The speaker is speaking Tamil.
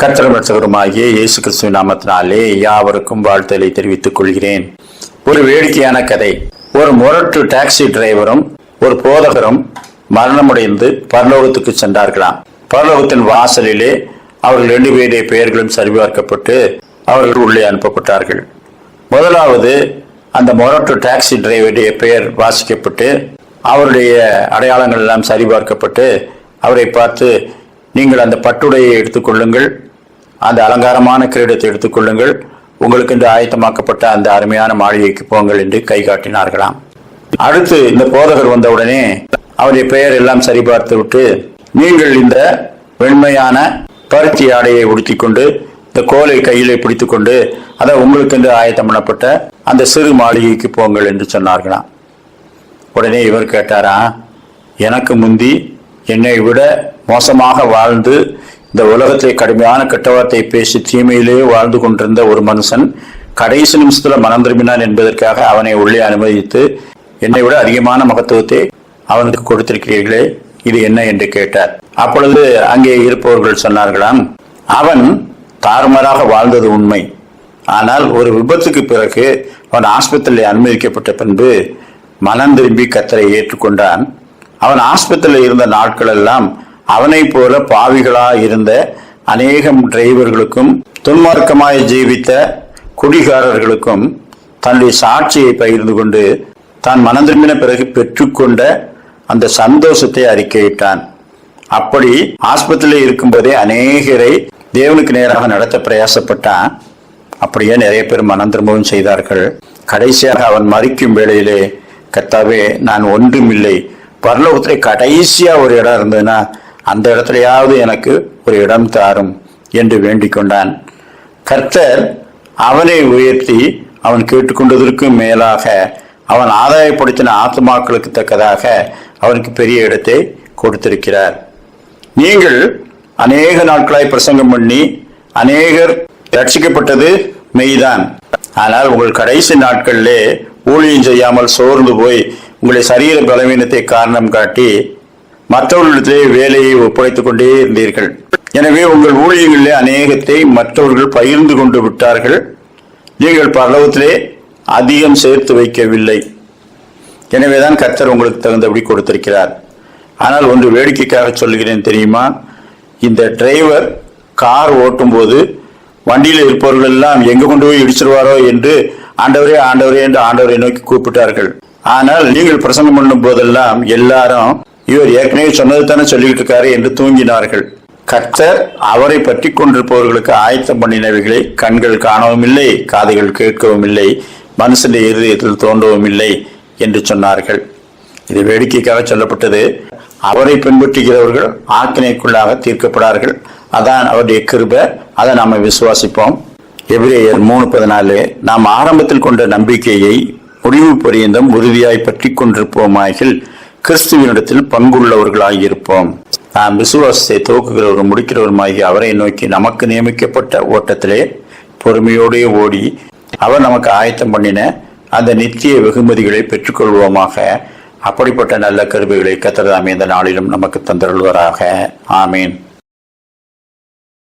கர்த்தரும் இரட்சகருமாகிய இயேசு கிறிஸ்துவின் நாமத்தினாலே யாவருக்கும் வாழ்த்துக்களை தெரிவித்துக் கொள்கிறேன். ஒரு வேடிக்கையான கதை. ஒரு முரட்டு டாக்ஸி டிரைவரும் ஒரு போதகரும் மரணமடைந்து பரலோகத்துக்கு சென்றார்களாம். பரலோகத்தின் வாசலிலே அவர்கள் 2 பேருடைய பெயர்களும் சரிபார்க்கப்பட்டு அவர்கள் உள்ளே அனுப்பப்பட்டார்கள். முதலாவது அந்த முரட்டு டாக்ஸி டிரைவருடைய பெயர் வாசிக்கப்பட்டு அவருடைய அடையாளங்கள் எல்லாம் சரிபார்க்கப்பட்டு அவரை பார்த்து, நீங்கள் அந்த பட்டுடையை எடுத்துக்கொள்ளுங்கள், அந்த அலங்காரமான கிரீடத்தை எடுத்துக்கொள்ளுங்கள், உங்களுக்கு என்று ஆயத்தமாக்கப்பட்ட அந்த அருமையான மாளிகைக்கு போங்கள் என்று கை காட்டினார்களாம். அடுத்து இந்த போதகர் வந்தவுடனே அவருடைய பெயர் எல்லாம் சரிபார்த்து விட்டு, நீங்கள் இந்த வெண்மையான பருத்தி ஆடையை உடுத்திக்கொண்டு இந்த கோலை கையிலே பிடித்துக்கொண்டு அதை உங்களுக்கு என்று ஆயத்தம் பண்ணப்பட்ட அந்த சிறு மாளிகைக்கு போங்கள் என்று சொன்னார்களாம். உடனே இவர் கேட்டாரா, எனக்கு முந்தி என்னை விட மோசமாக வாழ்ந்து இந்த உலகத்தை கடுமையான கெட்டவார்த்தை பேசி தீமையிலேயே வாழ்ந்து கொண்டிருந்த ஒரு மனுஷன் கடைசி நிமிஷத்துல மனம் திரும்பினான் என்பதற்காக அவனை உள்ளே அனுமதித்து என்னை விட அதிகமான மகத்துவத்தை அவனுக்கு கொடுத்திருக்கிறீர்களே, இது என்ன என்று கேட்டார். அப்பொழுது அங்கே இருப்பவர்கள் சொன்னார்களாம், அவன் தாறுமாறாக வாழ்ந்தது உண்மை, ஆனால் ஒரு விபத்துக்கு பிறகு அவன் ஆஸ்பத்திரியில் அனுமதிக்கப்பட்ட பின்பு மனம் திரும்பி கர்த்தரை ஏற்றுக்கொண்டான். அவன் ஆஸ்பத்திரியில் இருந்த நாட்கள் எல்லாம் அவனை போல பாவிகளா இருந்த அநேகம் டிரைவர்களுக்கும் துன்மார்க்கமாய் ஜீவித்த குடிகாரர்களுக்கும் தன்னுடைய சாட்சியை பகிர்ந்து கொண்டு தான் மனம் திரும்பின பிறகு பெற்றுக்கொண்ட அந்த சந்தோஷத்தை அறிக்கையிட்டான். அப்படி ஆஸ்பத்திரியில் இருக்கும்போதே அநேகரை தேவனுக்கு நேராக நடத்த பிரயாசப்பட்டான். அப்படியே நிறைய பேர் மனம் திரும்பவும் செய்தார்கள். கடைசியாக அவன் மரிக்கும் வேளையிலே, கர்த்தாவே, நான் ஒன்றுமில்லை, பரலோகத்திலே கடைசியா ஒரு இடம் இருந்ததுன்னா அந்த இடத்துலயாவது எனக்கு ஒரு இடம் தாரும் என்று வேண்டிக் கொண்டான். கர்த்தர் அவனை உயர்த்தி அவன் கேட்டுக்கொண்டதற்கு மேலாக அவன் ஆதாயப்படுத்தின ஆத்மாக்களுக்கு தக்கதாக அவனுக்கு பெரிய இடத்தை கொடுத்திருக்கிறார். நீங்கள் அநேக நாட்களாய் பிரசங்கம் பண்ணி அநேகர் ரட்சிக்கப்பட்டது மெய்தான். ஆனால் உங்கள் கடைசி நாட்களிலே ஊழியம் செய்யாமல் சோர்ந்து போய் உங்களை சரீர பலவீனத்தை காரணம் காட்டி மற்றவர்களிடத்திலே வேலையை ஒப்படைத்துக் கொண்டே இருந்தீர்கள். எனவே உங்கள் ஊழியங்களிலே அநேகத்தை மற்றவர்கள் பகிர்ந்து கொண்டு விட்டார்கள். நீங்கள் பரலோகத்திலே அதிகம் சேர்த்து வைக்கவில்லை. எனவேதான் கர்த்தர் உங்களுக்கு தகுந்தபடி கொடுத்திருக்கிறார். ஆனால் ஒன்று வேடிக்கைக்காக சொல்லுகிறேன் தெரியுமா, இந்த டிரைவர் கார் ஓட்டும் போது வண்டியில் இருப்பவர்கள் எல்லாம் எங்க கொண்டு போய் இடிச்சிருவாரோ என்று ஆண்டவரே ஆண்டவரே என்று ஆண்டவரை நோக்கி கூப்பிட்டார்கள். ஆனால் நீங்கள் பிரசங்கம் பண்ணும் போதெல்லாம் எல்லாரும் இவர் ஏற்கனவே சொன்னது தானே சொல்லிட்டு இருக்காரு என்று தூங்கினார்கள். கர்த்தர் அவரை பற்றி கொண்டிருப்பவர்களுக்கு ஆயத்தம் பண்ணினவைகளை கண்கள் காணவும் இல்லை, காதுகள் கேட்கவும் இல்லை, மனுஷனுடைய இருதயத்தில் தோன்றவும் இல்லை என்று சொன்னார்கள். இது வேடிக்கைக்காக சொல்லப்பட்டது. அவரை பின்பற்றுகிறவர்கள் ஆக்கினைக்குள்ளாக தீர்க்கப்படார்கள். அதான் அவருடைய கிருபை. அதை நாம விசுவாசிப்போம். எபிரேயர் 3:14, நாம் ஆரம்பத்தில் கொண்ட நம்பிக்கையை முடிவு பரியந்தம் உறுதியாய் பற்றி கொண்டிருப்போமாகில் கிறிஸ்துவினிடத்தில் பங்குள்ளவர்களாயிருப்போம். நாம் விசுவாசத்தை துவக்குகிறவரும் முடிக்கிறவருமாகி அவரை நோக்கி நமக்கு நியமிக்கப்பட்ட ஓட்டத்திலே பொறுமையோடு ஓடி அவர் நமக்கு ஆயத்தம் பண்ணின அந்த நித்திய வெகுமதிகளை பெற்றுக்கொள்வோமாக. அப்படிப்பட்ட நல்ல கருவிகளை கர்த்தர் தாமே இந்த நாளிலும் நமக்கு தந்தருள்வராக. ஆமீன்.